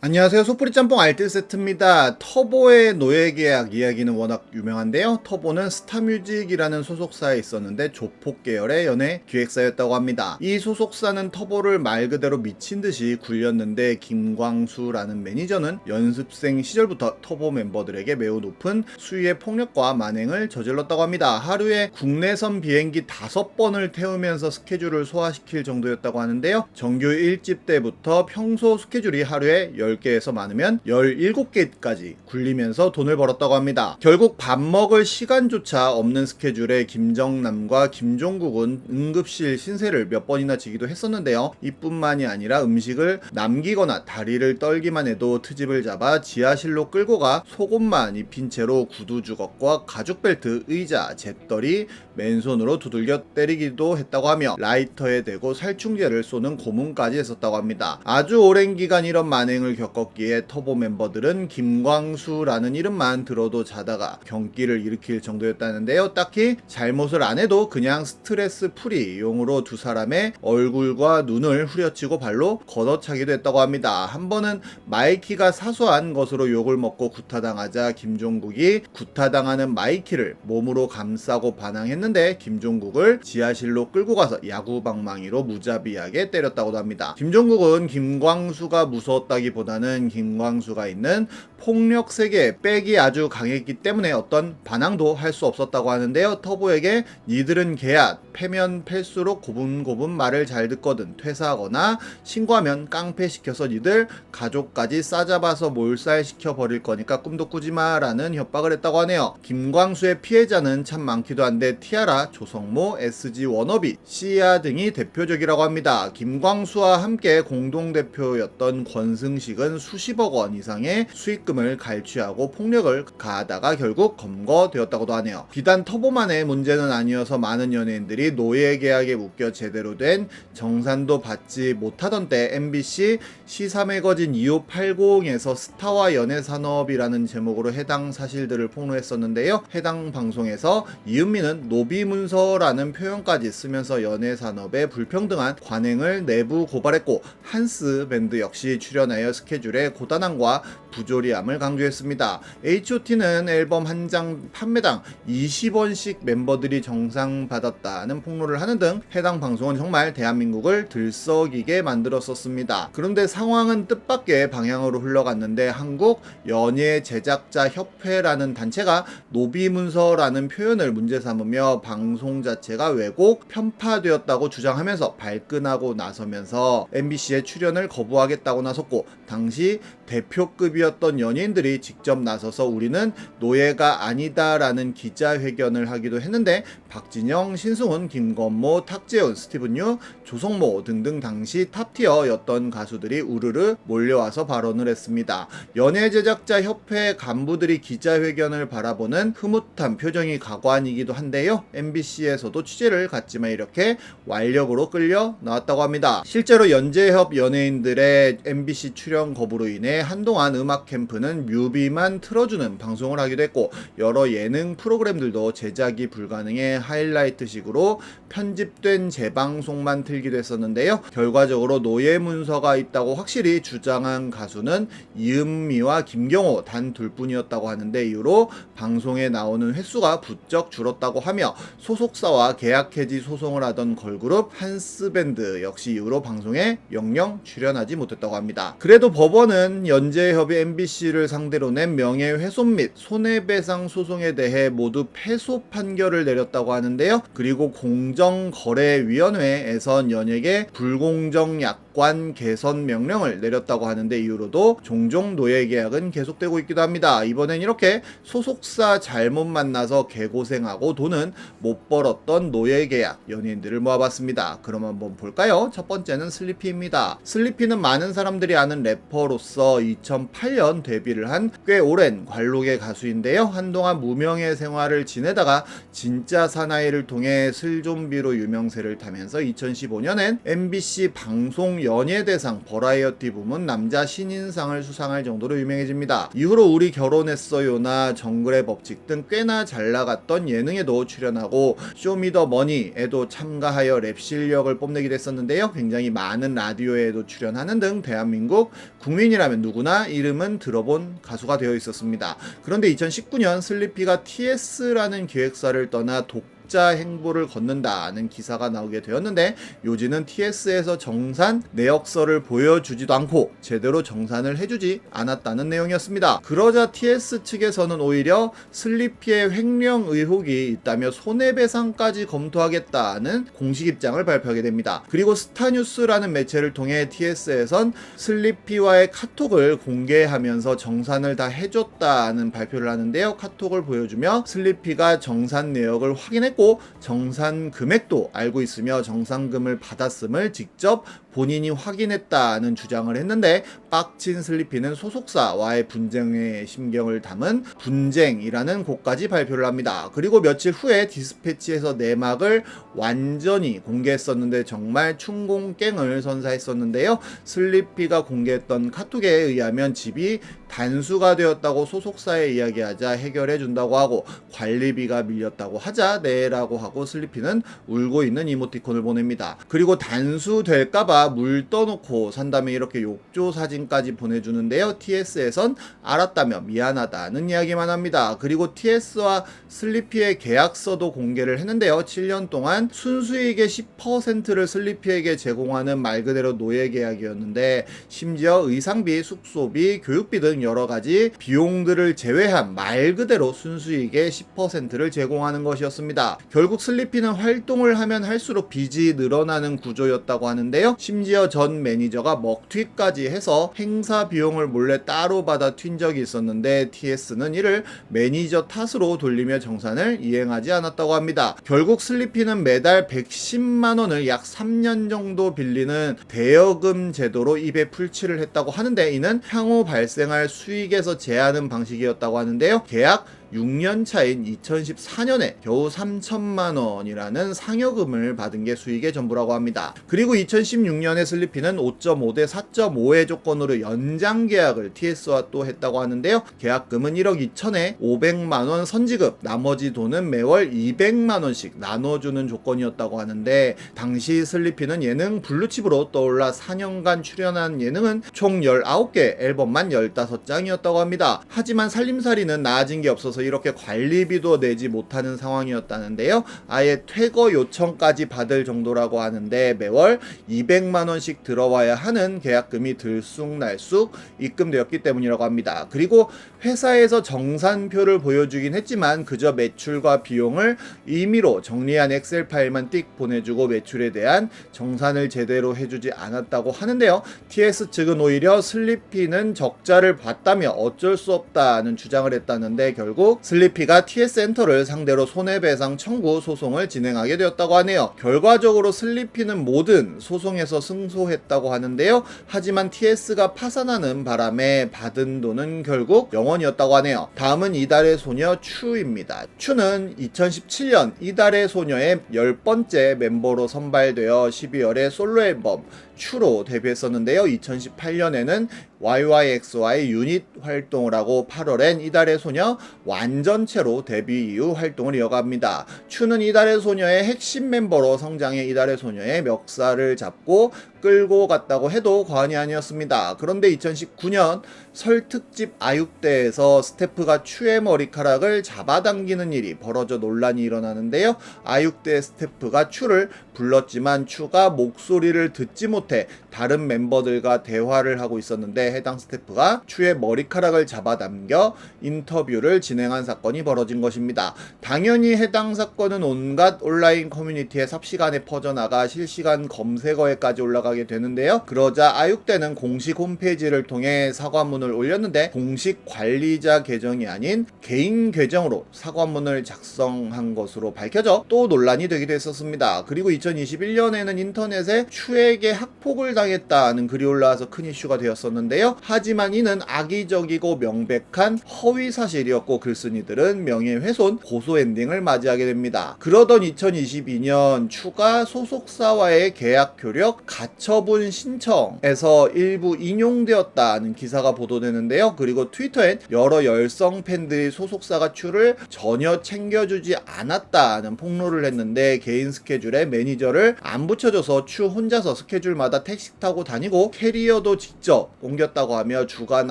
안녕하세요. 소프리 짬뽕 알뜰 세트입니다. 터보의 노예 계약 이야기는 워낙 유명한데요. 터보는 스타뮤직이라는 소속사에 있었는데 조폭 계열의 연예 기획사였다고 합니다. 이 소속사는 터보를 말 그대로 미친 듯이 굴렸는데 김광수라는 매니저는 연습생 시절부터 터보 멤버들에게 매우 높은 수위의 폭력과 만행을 저질렀다고 합니다. 하루에 국내선 비행기 5번을 태우면서 스케줄을 소화시킬 정도였다고 하는데요. 정규 1집 때부터 평소 스케줄이 하루에 10개에서 많으면 17개까지 굴리면서 돈을 벌었다고 합니다. 결국 밥 먹을 시간조차 없는 스케줄에 김정남과 김종국은 응급실 신세를 몇 번이나 지기도 했었는데요. 이뿐만이 아니라 음식을 남기거나 다리를 떨기만 해도 트집을 잡아 지하실로 끌고 가 속옷만 입힌 채로 구두 주걱과 가죽 벨트, 의자, 잿더리, 맨손으로 두들겨 때리기도 했다고 하며 라이터에 대고 살충제를 쏘는 고문까지 했었다고 합니다. 아주 오랜 기간 이런 만행을 겪었기에 터보 멤버들은 김광수라는 이름만 들어도 자다가 경기를 일으킬 정도였다는데요. 딱히 잘못을 안 해도 그냥 스트레스 풀이 용으로 두 사람의 얼굴과 눈을 후려치고 발로 걷어차기도 했다고 합니다. 한 번은 마이키가 사소한 것으로 욕을 먹고 구타당하자 김종국이 구타당하는 마이키를 몸으로 감싸고 반항했는데 김종국을 지하실로 끌고 가서 야구방망이로 무자비하게 때렸다고도 합니다. 김종국은 김광수가 무서웠다기보다는 김광수가 있는 폭력 세계에 백이 아주 강했기 때문에 어떤 반항도 할 수 없었다고 하는데요. 터보에게 니들은 개야, 패면 팰수록 고분고분 말을 잘 듣거든, 퇴사하거나 신고하면 깡패시켜서 니들 가족까지 싸잡아서 몰살시켜 버릴 거니까 꿈도 꾸지마 라는 협박을 했다고 하네요. 김광수의 피해자는 참 많기도 한데 티아라, 조성모, SG 워너비, 씨야 등이 대표적이라고 합니다. 김광수와 함께 공동대표였던 권승식은 수십억 원 이상의 수익금을 갈취하고 폭력을 가하다가 결국 검거되었다고도 하네요. 비단 터보만의 문제는 아니어서 많은 연예인들이 노예 계약에 묶여 제대로 된 정산도 받지 못하던 때 MBC 시사 매거진 2580에서 스타와 연예산업이라는 제목으로 해당 사실들을 폭로했었는데요. 해당 방송에서 이은미는 노비문서라는 표현까지 쓰면서 연예산업의 불평등한 관행을 내부 고발했고 한스 밴드 역시 출연하여 스케줄의 고단함과 부조리함을 강조했습니다. H.O.T는 앨범 한 장 판매당 20원씩 멤버들이 정상받았다는 폭로를 하는 등 해당 방송은 정말 대한민국을 들썩이게 만들었었습니다. 그런데 상황은 뜻밖의 방향으로 흘러갔는데 한국 연예 제작자 협회라는 단체가 노비문서라는 표현을 문제 삼으며 방송 자체가 왜곡, 편파되었다고 주장하면서 발끈하고 나서면서 MBC의 출연을 거부하겠다고 나섰고 당시 대표급이었던 연예인들이 직접 나서서 우리는 노예가 아니다라는 기자회견을 하기도 했는데 박진영, 신승훈, 김건모, 탁재훈, 스티븐 유, 조성모 등등 당시 탑티어였던 가수들이 우르르 몰려와서 발언을 했습니다. 연예제작자 협회 간부들이 기자회견을 바라보는 흐뭇한 표정이 가관이기도 한데요. MBC에서도 취재를 갔지만 이렇게 완력으로 끌려 나왔다고 합니다. 실제로 연재협 연예인들의 MBC 출연 거부로 인해 한동안 음악 캠프는 뮤비만 틀어주는 방송을 하기도 했고 여러 예능 프로그램들도 제작이 불가능해 하이라이트식으로 편집된 재방송만 틀기도 했었는데요. 결과적으로 노예 문서가 있다고 확실히 주장한 가수는 이은미와 김경호 단 둘뿐이었다고 하는데 이후로 방송에 나오는 횟수가 부쩍 줄었다고 하며 소속사와 계약 해지 소송을 하던 걸그룹 한스밴드 역시 이후로 방송에 영영 출연하지 못했다고 합니다. 그래도 법원은 연재협이 MBC를 상대로 낸 명예훼손 및 손해배상 소송에 대해 모두 패소 판결을 내렸다고 하는데요. 그리고 공정거래위원회에선 연예계 불공정 약관 개선 명령을 내렸다고 하는데 이후로도 종종 노예 계약은 계속되고 있기도 합니다. 이번엔 이렇게 소속사 잘못 만나서 개고생하고 돈은 못 벌었던 노예 계약 연예인들을 모아봤습니다. 그럼 한번 볼까요? 첫 번째는 슬리피입니다. 슬리피는 많은 사람들이 아는 래퍼로서 2008년 데뷔를 한 꽤 오랜 관록의 가수인데요. 한동안 무명의 생활을 지내다가 진짜 사나이를 통해 슬좀비로 유명세를 타면서 2015년엔 MBC 방송 연예대상 버라이어티 부문 남자 신인상을 수상할 정도로 유명해집니다. 이후로 우리 결혼했어요나 정글의 법칙 등 꽤나 잘 나갔던 예능에도 출연하고 쇼미더머니에도 참가하여 랩 실력을 뽐내기도 했었는데요. 굉장히 많은 라디오에도 출연하는 등 대한민국 국민이라면 누구나 이름은 들어본 가수가 되어 있었습니다. 그런데 2019년 슬리피가 TS라는 기획사를 떠나 독자 행보를 걷는다는 기사가 나오게 되었는데, 요지는 TS에서 정산 내역서를 보여주지도 않고 제대로 정산을 해주지 않았다는 내용이었습니다. 그러자 TS 측에서는 오히려 슬리피의 횡령 의혹이 있다며 손해배상까지 검토하겠다는 공식 입장을 발표하게 됩니다. 그리고 스타뉴스라는 매체를 통해 TS에선 슬리피와의 카톡을 공개하면서 정산을 다 해줬다는 발표를 하는데요. 카톡을 보여주며 슬리피가 정산 내역을 확인했고 정산 금액도 알고 있으며 정산금을 받았음을 직접 본인이 확인했다는 주장을 했는데, 빡친 슬리피는 소속사와의 분쟁에 심경을 담은 분쟁이라는 곡까지 발표를 합니다. 그리고 며칠 후에 디스패치에서 내막을 완전히 공개했었는데 정말 춘공깽을 선사했었는데요. 슬리피가 공개했던 카톡에 의하면 집이 단수가 되었다고 소속사에 이야기하자 해결해 준다고 하고, 관리비가 밀렸다고 하자 네라고 하고 슬리피는 울고 있는 이모티콘을 보냅니다. 그리고 단수 될까봐 물 떠놓고 산다며 이렇게 욕조 사진까지 보내주는데요. TS에선 알았다며 미안하다는 이야기만 합니다. 그리고 TS와 슬리피의 계약서도 공개를 했는데요. 7년 동안 순수익의 10%를 슬리피에게 제공하는 말 그대로 노예 계약이었는데, 심지어 의상비, 숙소비, 교육비 등 여러가지 비용들을 제외한 말 그대로 순수익의 10%를 제공하는 것이었습니다. 결국 슬리피는 활동을 하면 할수록 빚이 늘어나는 구조였다고 하는데요. 심지어 전 매니저가 먹튀까지 해서 행사 비용을 몰래 따로 받아 튄 적이 있었는데, TS는 이를 매니저 탓으로 돌리며 정산을 이행하지 않았다고 합니다. 결국 슬리피는 매달 110만원을 약 3년 정도 빌리는 대여금 제도로 입에 풀칠을 했다고 하는데, 이는 향후 발생할 수익에서 제하는 방식이었다고 하는데요. 계약 6년 차인 2014년에 겨우 3천만 원이라는 상여금을 받은 게 수익의 전부라고 합니다. 그리고 2016년에 슬리피는 5.5 대 4.5의 조건으로 연장 계약을 TS와 또 했다고 하는데요. 계약금은 1억 2천에 500만 원 선지급, 나머지 돈은 매월 200만 원씩 나눠주는 조건이었다고 하는데, 당시 슬리피는 예능 블루칩으로 떠올라 4년간 출연한 예능은 총 19개, 앨범만 15장이었다고 합니다. 하지만 살림살이는 나아진 게 없어서 이렇게 관리비도 내지 못하는 상황이었다는데요. 아예 퇴거 요청까지 받을 정도라고 하는데, 매월 200만원씩 들어와야 하는 계약금이 들쑥날쑥 입금되었기 때문이라고 합니다. 그리고 회사에서 정산표를 보여주긴 했지만 그저 매출과 비용을 임의로 정리한 엑셀 파일만 띡 보내주고 매출에 대한 정산을 제대로 해주지 않았다고 하는데요. TS 측은 오히려 슬리피는 적자를 봤다며 어쩔 수 없다는 주장을 했다는데, 결국 슬리피가 TS엔터를 상대로 손해배상 청구 소송을 진행하게 되었다고 하네요. 결과적으로 슬리피는 모든 소송에서 승소했다고 하는데요. 하지만 TS가 파산하는 바람에 받은 돈은 결국 0원이었다고 하네요. 다음은 이달의 소녀 추입니다. 추는 2017년 이달의 소녀의 10번째 멤버로 선발되어 12월에 솔로 앨범 추로 데뷔했었는데요. 2018년에는 YYX와의 유닛 활동을 하고 8월엔 이달의 소녀 완전체로 데뷔 이후 활동을 이어갑니다. 추는 이달의 소녀의 핵심 멤버로 성장해 이달의 소녀의 멱살을 잡고 끌고 갔다고 해도 과언이 아니었습니다. 그런데 2019년 설 특집 아육대에서 스태프가 추의 머리카락을 잡아당기는 일이 벌어져 논란이 일어나는데요. 아육대 스태프가 추를 불렀지만 추가 목소리를 듣지 못해 다른 멤버들과 대화를 하고 있었는데, 해당 스태프가 추의 머리카락을 잡아당겨 인터뷰를 진행한 사건이 벌어진 것입니다. 당연히 해당 사건은 온갖 온라인 커뮤니티에 삽시간에 퍼져나가 실시간 검색어에까지 올라가게 되는데요. 그러자 아육대는 공식 홈페이지를 통해 사과문을 올렸는데, 공식 관리자 계정이 아닌 개인 계정으로 사과문을 작성한 것으로 밝혀져 또 논란이 되기도 했었습니다. 그리고 2021년에는 인터넷에 추에게 학폭을 당했다는 글이 올라와서 큰 이슈가 되었었는데요. 하지만 이는 악의적이고 명백한 허위 사실이었고, 글쓴이들은 명예훼손 고소 엔딩을 맞이하게 됩니다. 그러던 2022년 추가 소속사와의 계약 효력 가처분 신청에서 일부 인용되었다는 기사가 보도되는데요. 그리고 트위터엔 여러 열성 팬들이 소속사가 추를 전혀 챙겨주지 않았다는 폭로를 했는데 개인 스케줄에 매니저를 안 붙여줘서 추 혼자서 스케줄마다 택시 타고 다니고 캐리어도 직접 옮겼다고 하며 주간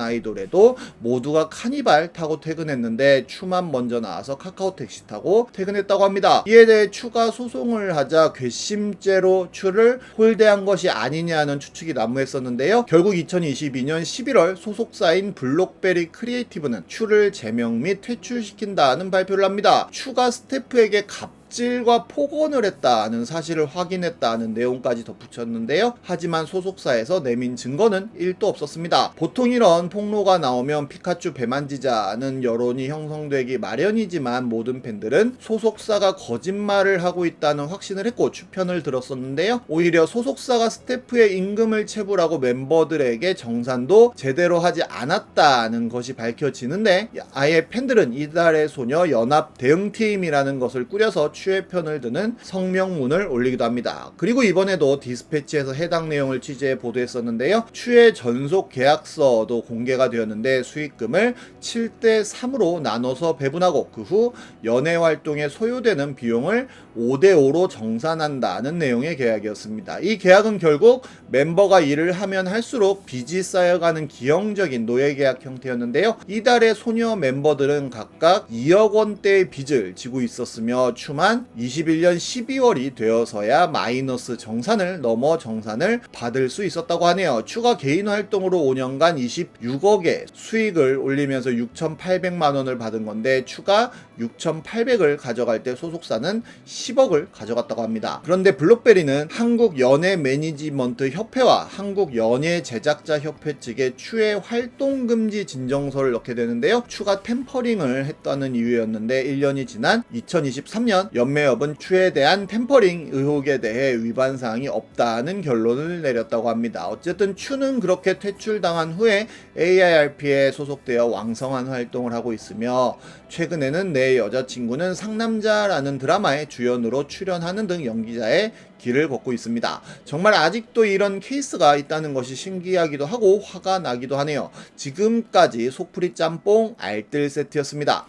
아이돌에도 모두가 카니발 타고 퇴근했는데 추만 먼저 나와서 카카오 택시 타고 퇴근했다고 합니다. 이에 대해 추가 소송을 하자 괘씸죄로 추를 홀대한 것이 아니냐는 추측이 난무했었는데요. 결국 2022년 11월 소속사인 블록베리 크리에이티브는 추를 제명 및 퇴출시킨다는 발표를 합니다. 추가 스태프에게 갑질과 폭언을 했다는 사실을 확인했다는 내용까지 덧붙였는데요. 하지만 소속사에서 내민 증거는 1도 없었습니다. 보통 이런 폭로가 나오면 피카츄 배 만지자는 여론이 형성되기 마련이지만 모든 팬들은 소속사가 거짓말을 하고 있다는 확신을 했고 추 편을 들었었는데요. 오히려 소속사가 스태프의 임금을 체불하고 멤버들에게 정산도 제대로 하지 않았다는 것이 밝혀지는데 아예 팬들은 이달의 소녀 연합 대응팀이라는 것을 꾸려서 추의 편을 드는 성명문을 올리기도 합니다. 그리고 이번에도 디스패치에서 해당 내용을 취재해 보도했었는데요. 추의 전속 계약서도 공개가 되었는데 수익금을 7대3으로 나눠서 배분하고 그 후 연예 활동에 소요되는 비용을 5대5로 정산한다는 내용의 계약이었습니다. 이 계약은 결국 멤버가 일을 하면 할수록 빚이 쌓여가는 기형적인 노예계약 형태였는데요. 이달의 소녀 멤버들은 각각 2억 원대의 빚을 지고 있었으며 추만 21년 12월이 되어서야 마이너스 정산을 넘어 정산을 받을 수 있었다고 하네요. 추가 개인 활동으로 5년간 26억의 수익을 올리면서 6,800만 원을 받은 건데 추가 6,800을 가져갈 때 소속사는 10억을 가져갔다고 합니다. 그런데 블록베리는 한국 연예 매니지먼트 협회와 한국 연예 제작자 협회 측에 추의 활동 금지 진정서를 넣게 되는데요. 추가 템퍼링을 했다는 이유였는데 1년이 지난 2023년 연매협은 추에 대한 템퍼링 의혹에 대해 위반 사항이 없다는 결론을 내렸다고 합니다. 어쨌든 추는 그렇게 퇴출당한 후에 AIRP에 소속되어 왕성한 활동을 하고 있으며 최근에는 내 여자친구는 상남자라는 드라마의 주연으로 출연하는 등 연기자의 길을 걷고 있습니다. 정말 아직도 이런 케이스가 있다는 것이 신기하기도 하고 화가 나기도 하네요. 지금까지 속풀이 짬뽕 알뜰 세트였습니다.